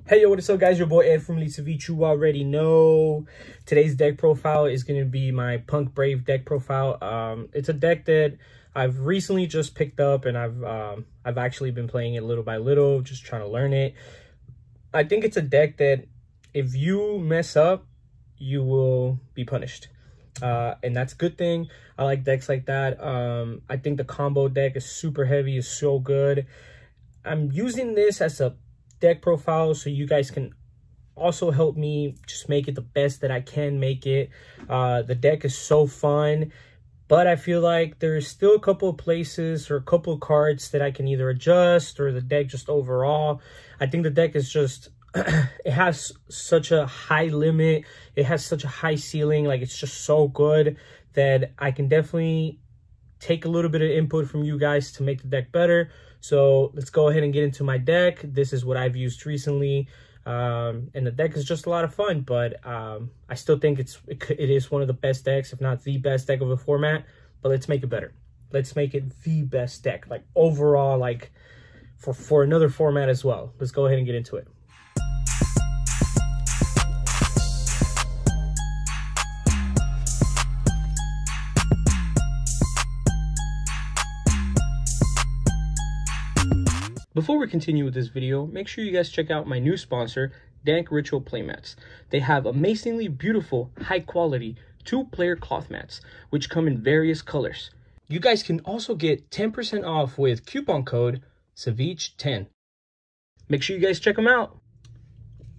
Hey yo, what is up guys? Your boy Ed from Lisa Vich. You already know today's deck profile is going to be my Punk Brave deck profile. It's a deck that I've recently just picked up, and I've actually been playing it little by little, just trying to learn it. I think it's a deck that if you mess up, you will be punished. And that's a good thing. I like decks like that. I think the combo deck is super heavy, is so good. I'm using this as a deck profile so you guys can also help me just make it the best that I can make it. The deck is so fun, but I feel like there's still a couple of places or a couple of cards that I can either adjust, or the deck just overall. I think the deck is just it has such a high limit, it has such a high ceiling, like it's just so good that I can definitely take a little bit of input from you guys to make the deck better. So let's go ahead and get into my deck. This is what I've used recently, and the deck is just a lot of fun, but I still think it is one of the best decks, if not the best deck of the format. But let's make it better. Let's make it the best deck, like overall, like for another format as well. Let's go ahead and get into it. Before we continue with this video, make sure you guys check out my new sponsor, P.U.N.K Ritual Playmats. They have amazingly beautiful, high quality, 2-player cloth mats, which come in various colors. You guys can also get 10% off with coupon code SEVICH10. Make sure you guys check them out.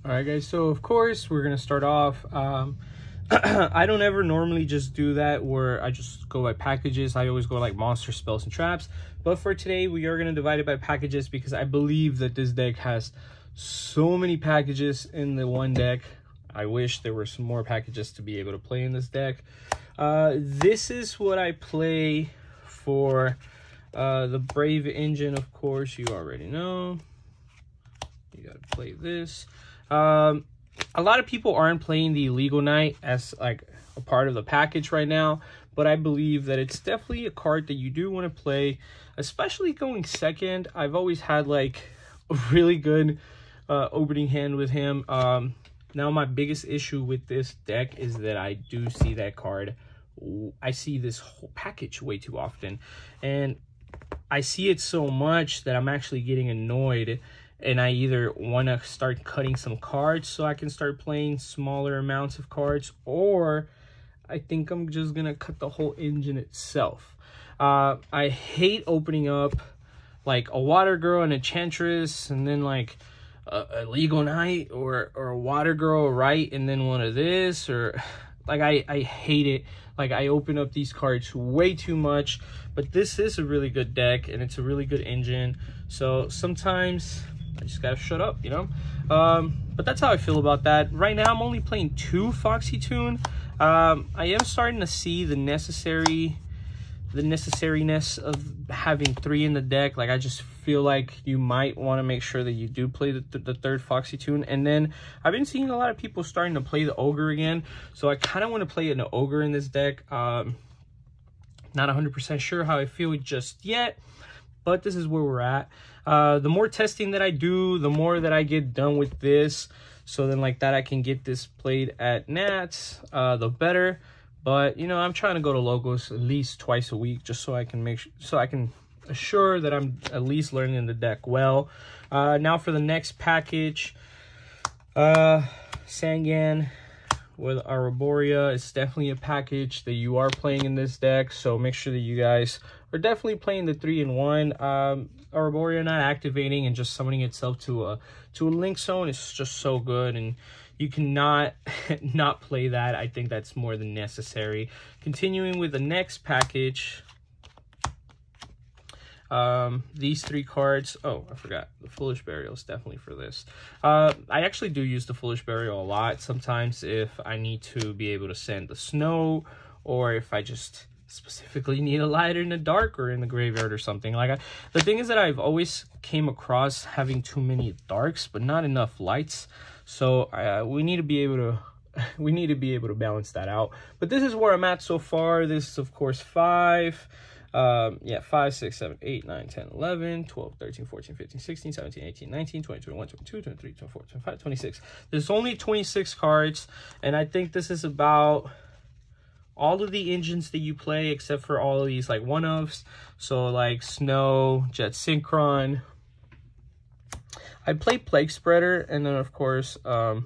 All right, guys, so of course, we're going to start off. I don't ever normally just do that where I just go by packages. I always go like monster, spells, and traps. But for today, we are going to divide it by packages because I believe that this deck has so many packages in the one deck. I wish there were some more packages to be able to play in this deck. This is what I play for the Brave engine, of course. You already know. You got to play this. A lot of people aren't playing the Illegal Knight as like a part of the package right now, but I believe that it's definitely a card that you do want to play, especially going second. I've always had like a really good opening hand with him. Now my biggest issue with this deck is that I do see that card. I see this whole package way too often, and I see it so much that I'm actually getting annoyed. And I either want to start cutting some cards so I can start playing smaller amounts of cards, or I think I'm just going to cut the whole engine itself. I hate opening up like a Water Girl and a Enchantress, and then like a Legal Knight, or a Water Girl, right? And then one of this, or like I hate it. Like I open up these cards way too much, but this is a really good deck and it's a really good engine. So sometimes I just gotta shut up, you know. But that's how I feel about that. Right now I'm only playing 2 Foxy Tune. I am starting to see the necessariness of having 3 in the deck. Like I just feel like you might want to make sure that you do play the 3rd Foxy Tune. And then I've been seeing a lot of people starting to play the Ogre again, so I kind of want to play an Ogre in this deck. Not 100% sure how I feel just yet, but this is where we're at. The more testing that I do, the more that I get done with this. So then like that, I can get this played at Nats, the better. But, you know, I'm trying to go to Logos at least twice a week just so I can assure that I'm at least learning the deck well. Now for the next package, Sangan with Arborea is definitely a package that you are playing in this deck. So make sure that you guys are definitely playing the 3-in-1. Arborea not activating and just summoning itself to a link zone is just so good, and you cannot not play that. I think that's more than necessary. Continuing with the next package, these 3 cards. Oh, I forgot. The Foolish Burial is definitely for this. I actually do use the Foolish Burial a lot. Sometimes if I need to be able to send the snow, or if I just specifically need a light in the dark or in the graveyard or something. Like the thing is that I've always came across having too many darks but not enough lights. So we need to be able to balance that out. But this is where I'm at so far. This is of course 5. Yeah, 5, 6, 7, 8, 9, 10, 11, 12, 13, 14, 15, 16, 17, 18, 19, 20, 21, 22, 23, 24, 25, 26. There's only 26 cards, and I think this is about all of the engines that you play, except for all of these like one-offs. So like Snow, Jet Synchron. I play Plague Spreader, and then of course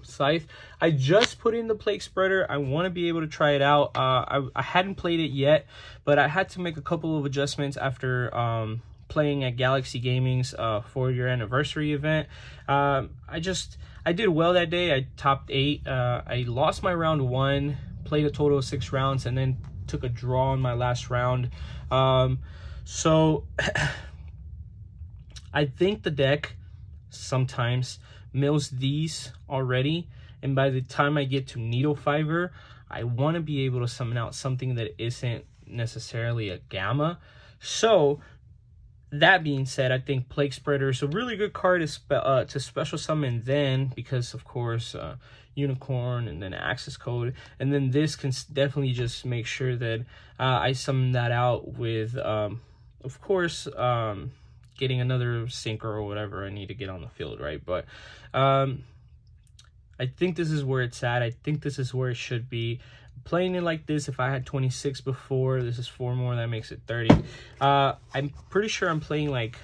Scythe. I just put in the Plague Spreader. I want to be able to try it out. I hadn't played it yet, but I had to make a couple of adjustments after playing at Galaxy Gaming's 4-year anniversary event. I did well that day. I topped 8. I lost my round 1, played a total of 6 rounds, and then took a draw on my last round. So I think the deck sometimes mills these already, and by the time I get to Needle Fiber, I want to be able to summon out something that isn't necessarily a Gamma. So that being said, I think Plague Spreader is a really good card to special summon then, because of course Unicorn and then Access Code, and then this can definitely just make sure that I summon that out with of course getting another sinker or whatever I need to get on the field, right? But I think this is where it's at. I think this is where it should be. Playing it like this, if I had 26 before, this is 4 more, that makes it 30. I'm pretty sure I'm playing like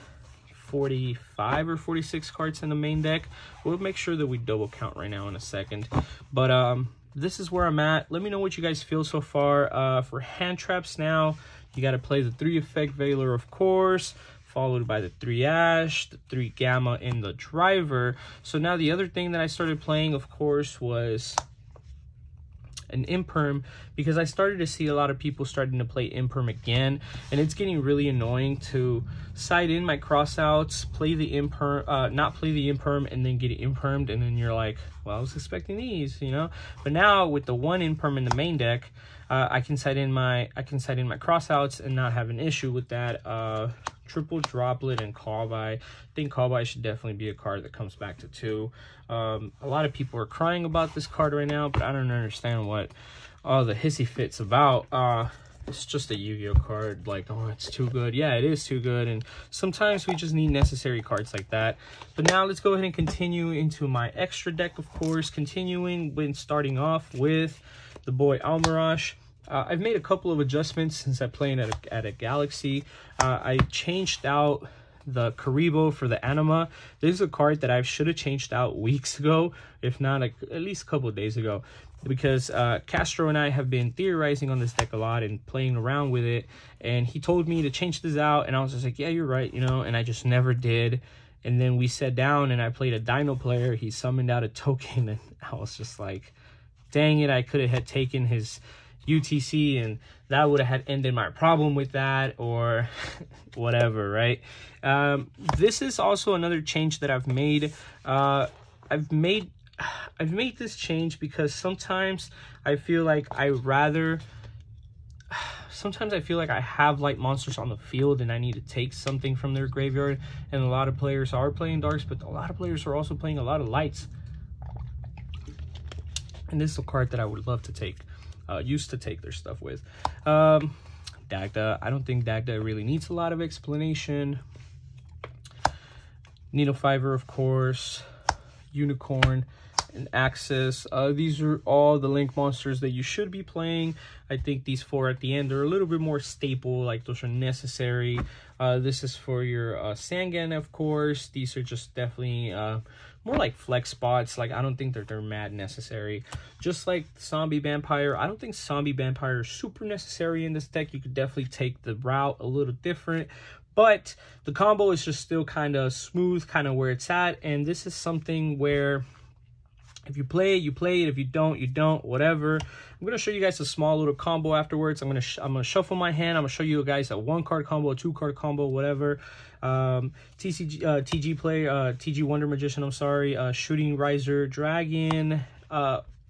45 or 46 cards in the main deck. We'll make sure that we double count right now in a second. But this is where I'm at. Let me know what you guys feel so far. For hand traps now, you got to play the 3 Effect Veiler, of course, followed by the 3 Ash, the 3 Gamma in the Driver. So now the other thing that I started playing, of course, was an Imperm, because I started to see a lot of people starting to play Imperm again, and it's getting really annoying to side in my crossouts, play the Imperm, not play the Imperm, and then get it Impermed, and then you're like, well, I was expecting these, you know. But now with the 1 Imperm in the main deck, I can side in my crossouts and not have an issue with that. Triple Droplet and Callby. I think Callby should definitely be a card that comes back to 2. A lot of people are crying about this card right now, but I don't understand what all the hissy fit's about. It's just a Yu-Gi-Oh card, like, oh, it's too good. Yeah, it is too good, and sometimes we just need necessary cards like that. But now let's go ahead and continue into my extra deck, of course, continuing when starting off with the boy Almirash. I've made a couple of adjustments since I'm playing at a Galaxy. I changed out the Karibo for the Anima. This is a card that I should have changed out weeks ago, if not at least a couple of days ago, because Castro and I have been theorizing on this deck a lot and playing around with it, and he told me to change this out, and I was just like, yeah, you're right, you know, and I just never did. And then we sat down and I played a Dino player. He summoned out a token, and I was just like, dang it, I could have had taken his UTC, and that would have had ended my problem with that, or whatever, right? This is also another change that I've made. I've made this change because sometimes I feel like I have light monsters on the field and I need to take something from their graveyard, and a lot of players are playing darks, but a lot of players are also playing a lot of lights. And this is a card that I would love to take. Used to take their stuff with. Dagda. I don't think Dagda really needs a lot of explanation. Needle Fiber, of course. Unicorn and Axis. These are all the Link monsters that you should be playing. I think these 4 at the end are a little bit more staple, like those are necessary. This is for your Sangan, of course. These are just definitely more like flex spots. Like, I don't think they're mad necessary. Just like Zombie Vampire, I don't think Zombie Vampire is super necessary in this deck. You could definitely take the route a little different, but the combo is just still kind of smooth, kind of where it's at. And this is something where if you play it, you play it. If you don't, you don't, whatever. I'm going to show you guys a small little combo afterwards. I'm going to shuffle my hand. I'm going to show you guys a 1-card combo, a 2-card combo, whatever. TG Wonder Magician, I'm sorry. Shooting Riser Dragon.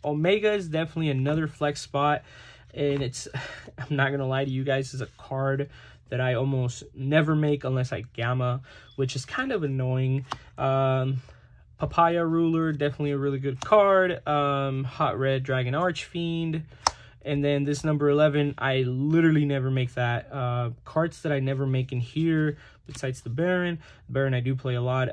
Omega is definitely another flex spot. And it's, I'm not going to lie to you guys, it's a card that I almost never make unless I Gamma, which is kind of annoying. Papaya Ruler, definitely a really good card. Hot Red Dragon Archfiend. And then this number 11, I literally never make that. Cards that I never make in here, besides the Baron. Baron I do play a lot.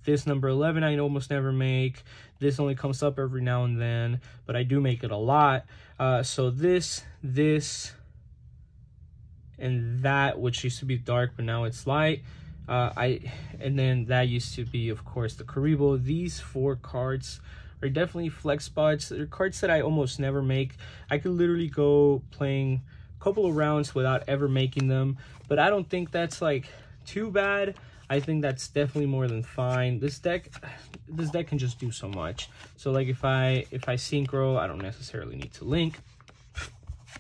This number 11 I almost never make. This only comes up every now and then, but I do make it a lot. So this, and that, which used to be dark, but now it's light. And then that used to be, of course, the Karibo. These 4 cards are definitely flex spots. They're cards that I almost never make. I could literally go playing a couple of rounds without ever making them, but I don't think that's like too bad. I think that's definitely more than fine. This deck can just do so much. So like if I synchro, I don't necessarily need to link.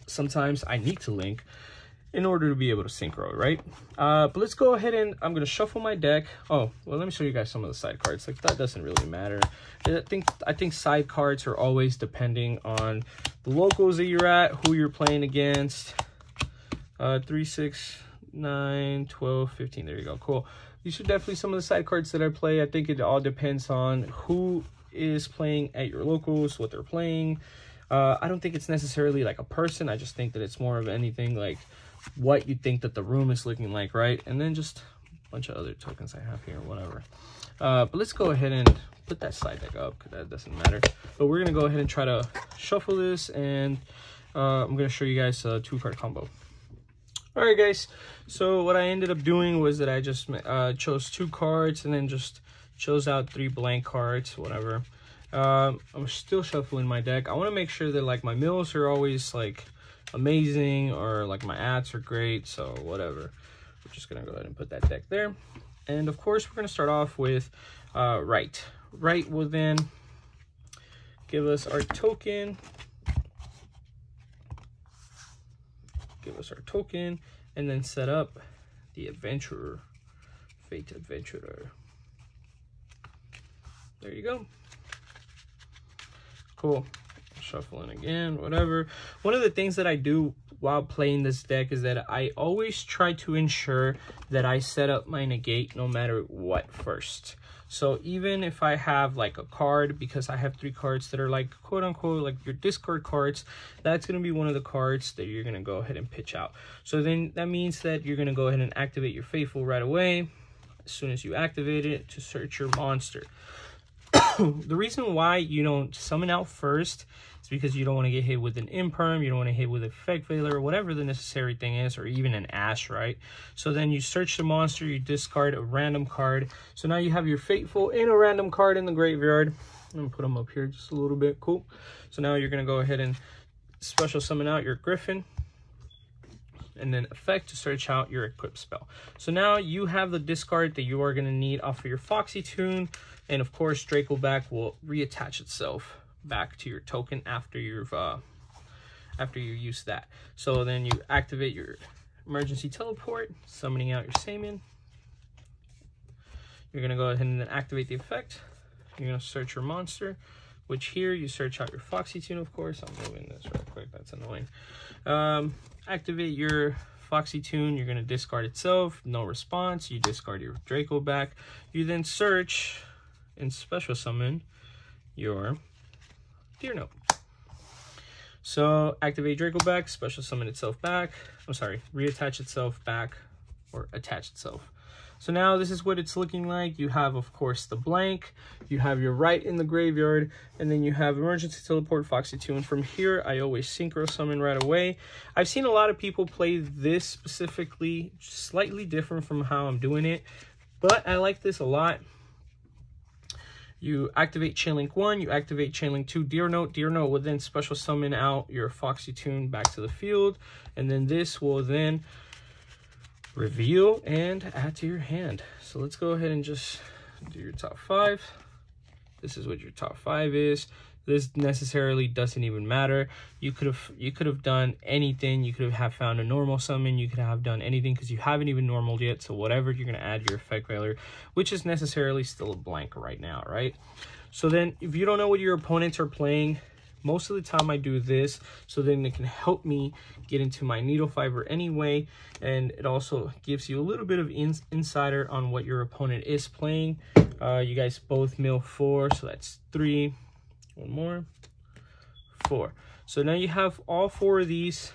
Sometimes I need to link in order to be able to synchro, right? But let's go ahead and I'm gonna shuffle my deck. Oh, well, let me show you guys some of the side cards. Like, that doesn't really matter. I think side cards are always depending on the locals that you're at, who you're playing against. 3, 6, 9, 12, 15. There you go. Cool. These are definitely some of the side cards that I play. I think it all depends on who is playing at your locals, what they're playing. I don't think it's necessarily like a person. I just think that it's more of anything like what you think that the room is looking like, right? And then just a bunch of other tokens I have here, whatever. But let's go ahead and put that side deck up, because that doesn't matter. But we're gonna go ahead and try to shuffle this, and I'm gonna show you guys a 2-card combo. All right, guys, so what I ended up doing was that I just chose 2 cards and then just chose out 3 blank cards, whatever. I'm still shuffling my deck. I want to make sure that like my mills are always like amazing, or like my ads are great, so whatever. We're just gonna go ahead and put that deck there. And of course we're gonna start off with right will then give us our token, and then set up the adventurer, fate adventurer. There you go. Cool. Shuffling again, whatever. One of the things that I do while playing this deck is that I always try to ensure that I set up my negate no matter what first. So even if I have like a card, because I have 3 cards that are like quote unquote like your discard cards, that's going to be one of the cards that you're going to go ahead and pitch out. So then that means that you're going to go ahead and activate your Faithful right away as soon as you activate it to search your monster. The reason why you don't summon out first is because you don't want to get hit with an imperm, you don't want to hit with a effect veiler, or whatever the necessary thing is, or even an ash, right? So then you search the monster, you discard a random card. So now you have your Faithful and a random card in the graveyard. I'm gonna put them up here just a little bit. Cool. So now you're gonna go ahead and special summon out your Griffin, and then effect to search out your equip spell. So now you have the discard that you are going to need off of your Foxy Tune, and of course Draco back will reattach itself back to your token after you use that. So then you activate your emergency teleport, summoning out your Saman. You're going to go ahead and then activate the effect. You're going to search your monster, which here you search out your Foxy Tune, of course. I'm moving this real quick, that's annoying. Activate your Foxy Tune, you're going to discard itself, no response, you discard your Draco back. You then search and special summon your Deer Note. So activate Draco back, special summon itself back, I'm sorry, reattach itself back, or attach itself. So now this is what it's looking like. You have, of course, the blank, you have your right in the graveyard, and then you have emergency teleport, Foxy Tune. From here, I always synchro summon right away. I've seen a lot of people play this specifically, slightly different from how I'm doing it, but I like this a lot. You activate Chainlink 1, you activate Chainlink 2, Deer Note. Deer Note will then special summon out your Foxy Tune back to the field, and then this will then reveal and add to your hand. So let's go ahead and just do your top 5. This is what your top 5 is. This necessarily doesn't even matter. You could have done anything. You could have found a normal summon. You could have done anything because you haven't even normaled yet. So whatever, you're going to add your effect veiler, which is necessarily still a blank right now, right? So then if you don't know what your opponents are playing, most of the time I do this, so then it can help me get into my needle fiber anyway, and it also gives you a little bit of insider on what your opponent is playing. You guys both mill 4, so that's 3. One more. 4. So now you have all 4 of these.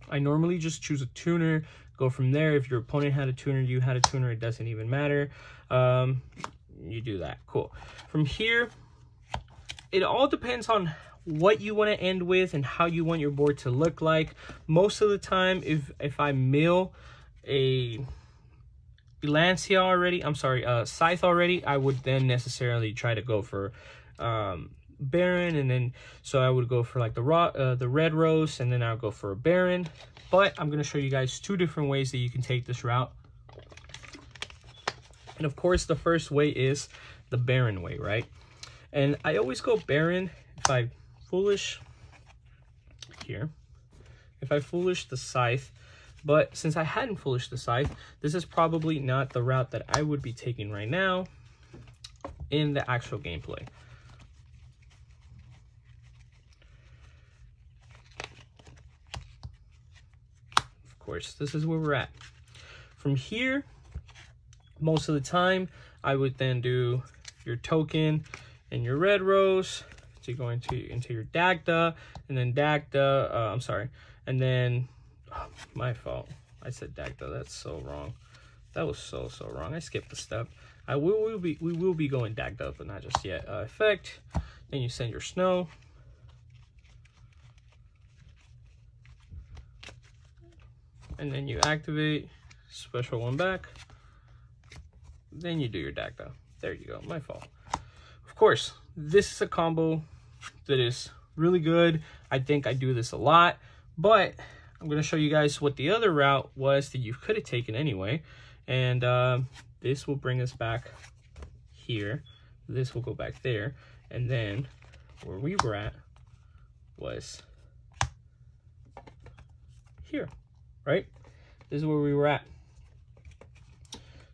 I normally just choose a tuner, go from there. If your opponent had a tuner, you had a tuner, it doesn't even matter. You do that. Cool. From here, it all depends on what you want to end with and how you want your board to look like. Most of the time, if I mill a Lancia already, Scythe already, I would then necessarily try to go for Baron, and then so I would go for like the red rose, and then I'll go for a Baron. But I'm going to show you guys 2 different ways that you can take this route. And of course, the first way is the Baron way, right? And I always go Baron if I foolish here, if I foolish the Scythe. But since I hadn't foolish the Scythe, this is probably not the route that I would be taking right now in the actual gameplay. Of course, this is where we're at. From here, most of the time, I would then do your token and your red rose to go into your Dagda, and then Dagda, and then, oh, my fault. I said Dagda, that's so wrong. That was so wrong. I skipped a step. We will be going Dagda, but not just yet. Effect, then you send your snow. And then you activate, special one back. Then you do your Dagda. There you go, my fault. Of course, this is a combo that is really good. I think I do this a lot, but I'm going to show you guys what the other route was that you could have taken anyway. And this will bring us back here. This will go back there. And then where we were at was here, right? This is where we were at.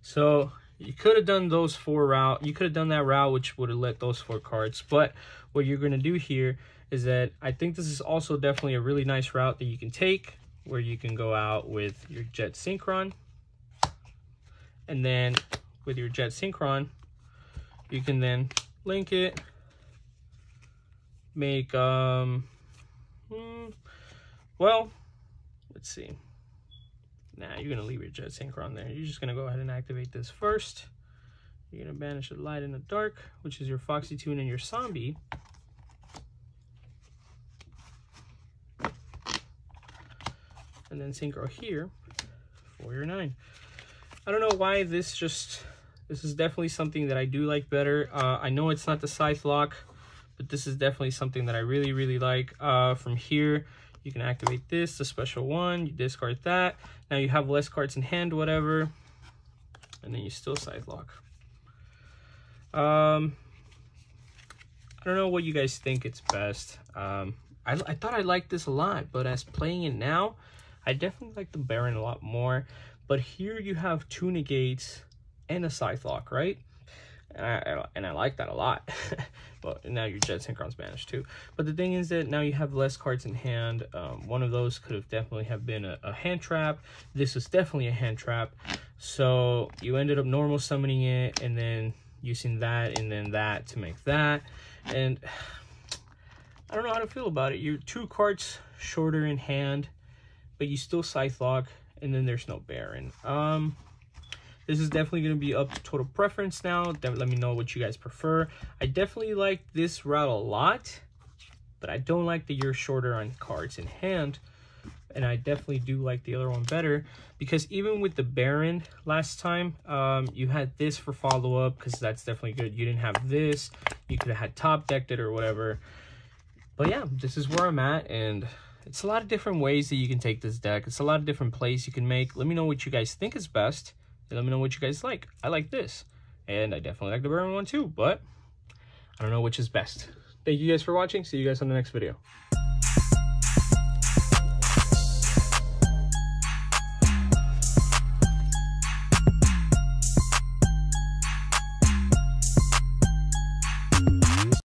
So you could have done those 4 route. You could have done that route, which would have let those 4 cards. But what you're going to do here is that I think this is also definitely a really nice route that you can take, where you can go out with your Jet Synchron. And then with your Jet Synchron, you can then link it, make, well, let's see. Nah, you're going to leave your Jet Synchron there. You're just going to go ahead and activate this first. You're going to banish the light and the dark, which is your Foxy Tune and your Zombie. And then Synchro here for your 9. I don't know why this is definitely something that I do like better. I know it's not the Scythe lock, but this is definitely something that I really like. From here, you can activate this, the special one, you discard that. Now you have less cards in hand, whatever, and then you still Scythe lock. I don't know what you guys think it's best. I thought I liked this a lot, but as playing it now, I definitely like the Baron a lot more. But here you have 2 negates and a Scythe lock, right? And I like that a lot. But now your Jet Synchron's banished too. But the thing is that now you have less cards in hand. One of those could have definitely have been a hand trap. This was definitely a hand trap. So you ended up normal summoning it and then using that and then that to make that. And I don't know how to feel about it. You're 2 cards shorter in hand, but you still Scythe lock, and then there's no Baron. This is definitely going to be up to total preference now. Let me know what you guys prefer. I definitely like this route a lot, but I don't like that you're shorter on cards in hand. And I definitely do like the other one better, because even with the Baron last time, you had this for follow-up, because that's definitely good. You didn't have this. You could have had top decked it or whatever. But yeah, this is where I'm at, and it's a lot of different ways that you can take this deck. It's a lot of different plays you can make. Let me know what you guys think is best. And let me know what you guys like. I like this. And I definitely like the Baron one too, but I don't know which is best. Thank you guys for watching. See you guys on the next video.